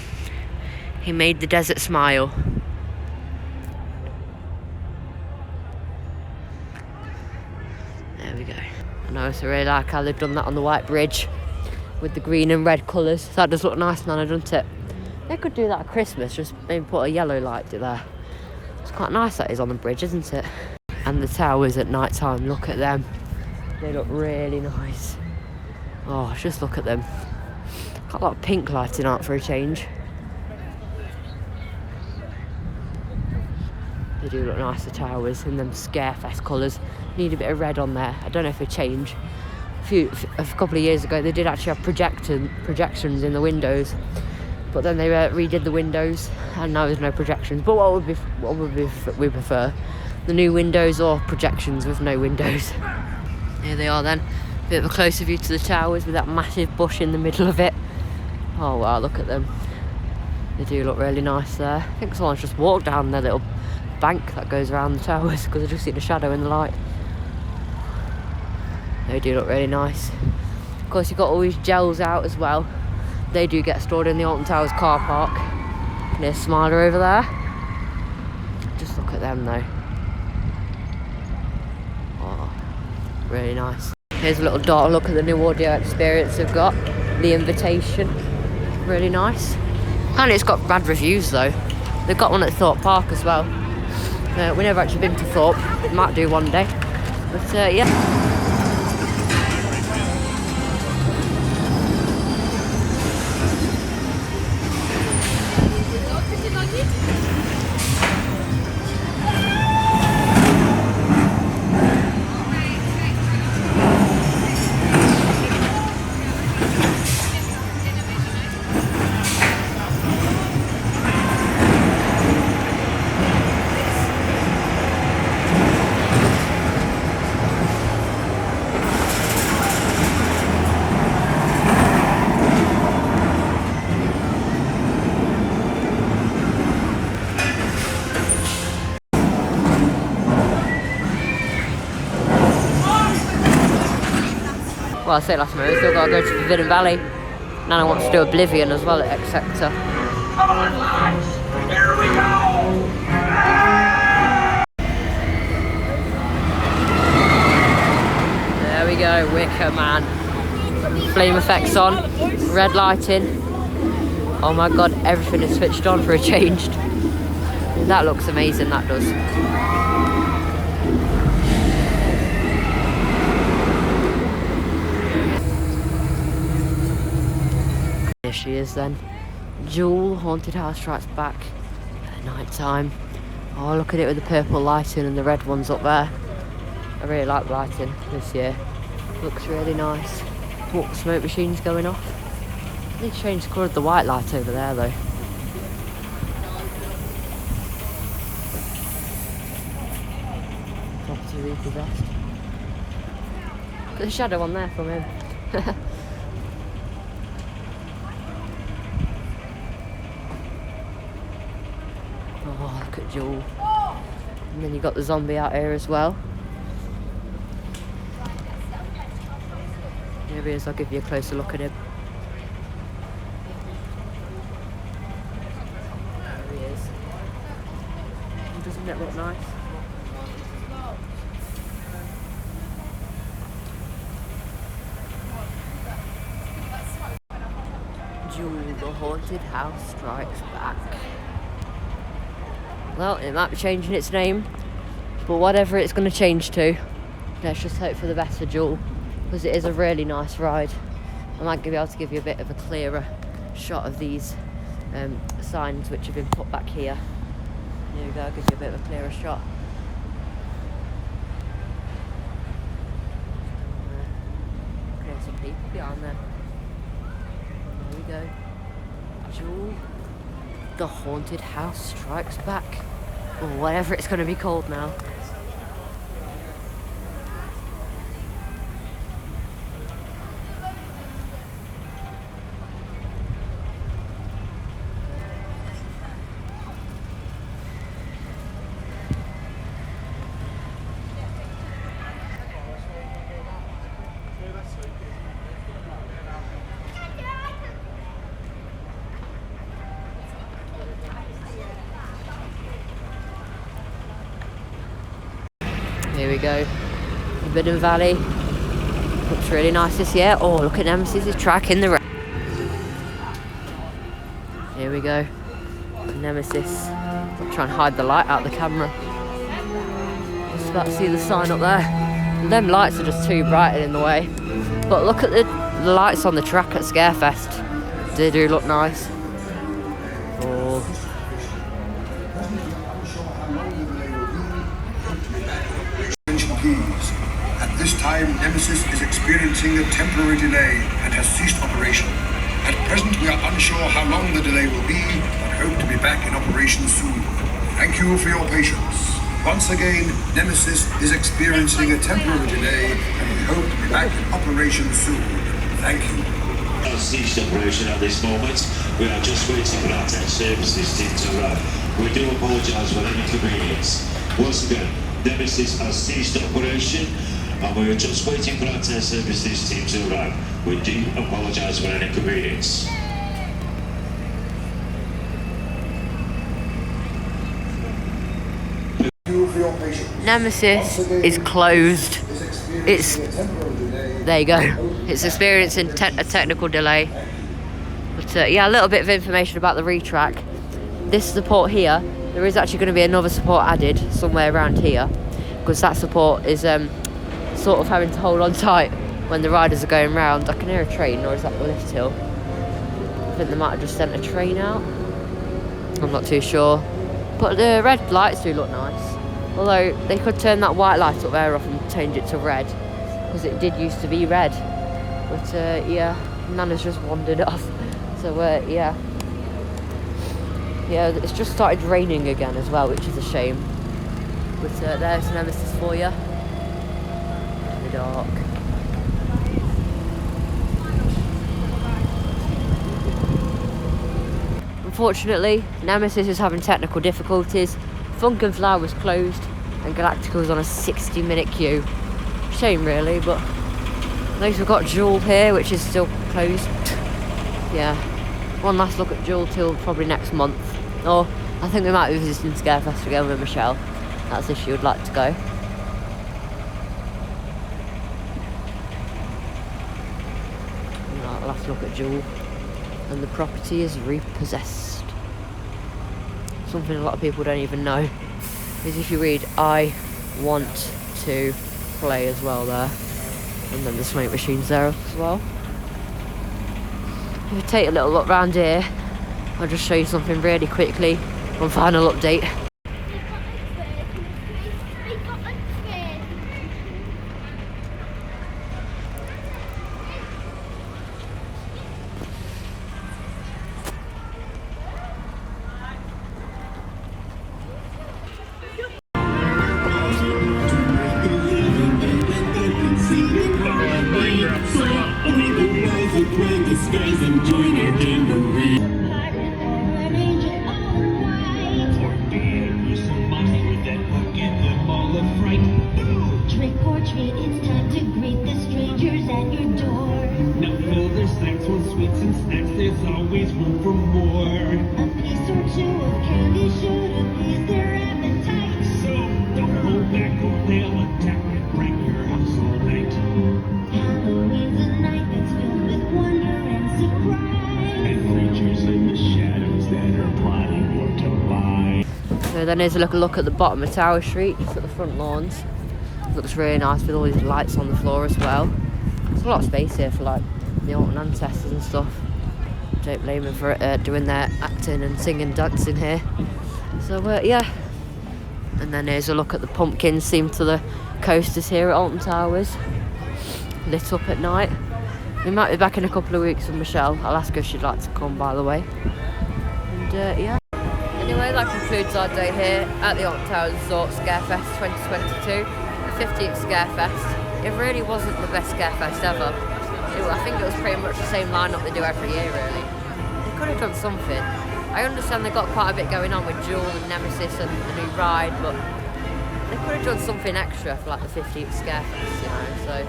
He made the desert smile. There we go. I also really like how they've done that on the white bridge with the green and red colours. That does look nice, Nana, doesn't it? They could do that at Christmas, just maybe put a yellow light there. It's quite nice that is on the bridge, isn't it? And the towers at night time, look at them. They look really nice. Oh, just look at them. Got a lot of pink lighting out for a change. They do look nice, the towers, and them Scarefest colours. Need a bit of red on there. I don't know if they change. A couple of years ago, they did actually have projections in the windows, but then they redid the windows, and now there's no projections. But what would we prefer? The new windows or projections with no windows? Here they are then. Bit of a closer view to the towers with that massive bush in the middle of it. Oh wow, look at them. They do look really nice there. I think someone's just walked down their little bank that goes around the towers because I just see the shadow in the light. They do look really nice. Of course, you've got all these gels out as well. They do get stored in the Alton Towers car park. Near Smiler over there. Just look at them though. Oh, really nice. Here's a little dot look at the new audio experience they've got. The Invitation. Really nice. And it's got bad reviews though. They've got one at Thorpe Park as well. We've never actually been to Thorpe. Might do one day. But yeah. Well, I say last minute, we've still got to go to Forbidden Valley. Nana wants to do Oblivion as well at X Sector. Here we go! There we go, Wicker Man. Flame effects on, red lighting. Oh my god, everything is switched on for a change. That looks amazing, that does. Here she is then. Jewel, Haunted House Strikes Back at night time. Oh, look at it with the purple lighting and the red ones up there. I really like the lighting this year. Looks really nice. What smoke machines going off. I need to change the colour of the white light over there though. Property repossessed. Look at the shadow on there from him. Oh, look at Jewel. And then you've got the zombie out here as well. Here he is, I'll give you a closer look at him. There he is. Doesn't it look nice? Jewel, the haunted house strikes back. Well, it might be changing its name, but whatever it's going to change to, let's just hope for the best for Jewel, because it is a really nice ride. I might be able to give you a bit of a clearer shot of these signs which have been put back here. There we go, I'll give you a bit of a clearer shot. There's some people behind there. There we go. Jewel, the haunted house strikes back. Or whatever it's going to be called now. Here we go, Forbidden Valley. Looks really nice this year. Oh, look at Nemesis' track in the rain. Here we go, Nemesis. I'll try and hide the light out of the camera. Just about to see the sign up there. Them lights are just too bright and in the way. But look at the lights on the track at Scarefest. They do look nice. Oh. At this time, Nemesis is experiencing a temporary delay and has ceased operation. At present, we are unsure how long the delay will be, but hope to be back in operation soon. Thank you for your patience. Once again, Nemesis is experiencing a temporary delay, and we hope to be back in operation soon. Thank you. Ceased operation at this moment. We are just waiting for our tech services team to arrive. We do apologise for any inconvenience. Once again, Nemesis has ceased operation, and we are just waiting for our test services team to arrive. We do apologise for any inconvenience. Nemesis is closed. There you go. It's experiencing a technical delay. But yeah, a little bit of information about the retrack. This support here, there is actually going to be another support added somewhere around here, because that support is sort of having to hold on tight when the riders are going round. I can hear a train, or is that the lift hill? I think they might have just sent a train out. I'm not too sure. But the red lights do look nice. Although they could turn that white light up there off and change it to red, because it did used to be red. But yeah, Nana's just wandered off. So yeah. Yeah, it's just started raining again as well, which is a shame. But there's Nemesis for you. In the dark. Unfortunately, Nemesis is having technical difficulties. Funk and Flower was closed, and Galactica was on a 60-minute queue. Shame really, but at least we've got Jewel here, which is still closed. Yeah, one last look at Jewel till probably next month. Or I think we might be visiting Scarefest again with Michelle. That's if she would like to go. Right, last look at Jewel. And the property is repossessed. Something a lot of people don't even know is if you read I want to play as well there. And then the smoke machine's there as well. If you take a little look round here, I'll just show you something really quickly. One final update. Trick or treat, it's time to greet the strangers at your door. and snacks, there's always room for more. A piece or two of candy should appease their appetite. So don't hold back or they'll attack and break your house all night. Halloween's a night that's filled with wonder and surprise. And creatures in the shadows that are plotting what to buy. So then here's a look at the bottom of Tower Street, just at the front lawns. It looks really nice with all these lights on the floor as well. There's a lot of space here for like the Alton ancestors and stuff. Don't blame them for doing their acting and singing, dancing here. So yeah. And then here's a look at the pumpkins themed to the coasters here at Alton Towers. Lit up at night. We might be back in a couple of weeks with Michelle. I'll ask her if she'd like to come, by the way. And yeah. Anyway, that concludes our day here at the Alton Towers Resort Scarefest 2022, the 50th Scarefest. It really wasn't the best Scarefest ever. I think it was pretty much the same lineup they do every year, really. They could have done something. I understand they've got quite a bit going on with Jewel and Nemesis and the new ride, but they could have done something extra for like the 50th Scarefest, you know. So,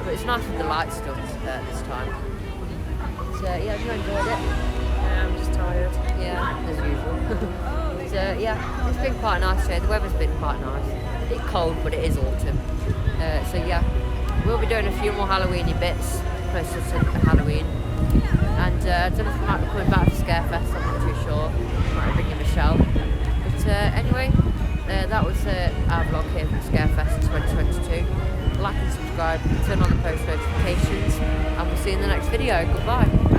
but it's nice with the light stuff this time. So yeah, have you enjoyed it? Yeah, I'm just tired. Yeah, as usual. So yeah, it's been quite nice today. The weather's been quite nice. A bit cold, but it is autumn. So yeah, we'll be doing a few more Halloweeny bits closer to Halloween. And I don't know if we might be coming back for Scarefest, I'm not too sure. Might be bringing Michelle. But anyway, that was our vlog here from Scarefest 2022. Like and subscribe, turn on the post notifications, and we'll see you in the next video. Goodbye.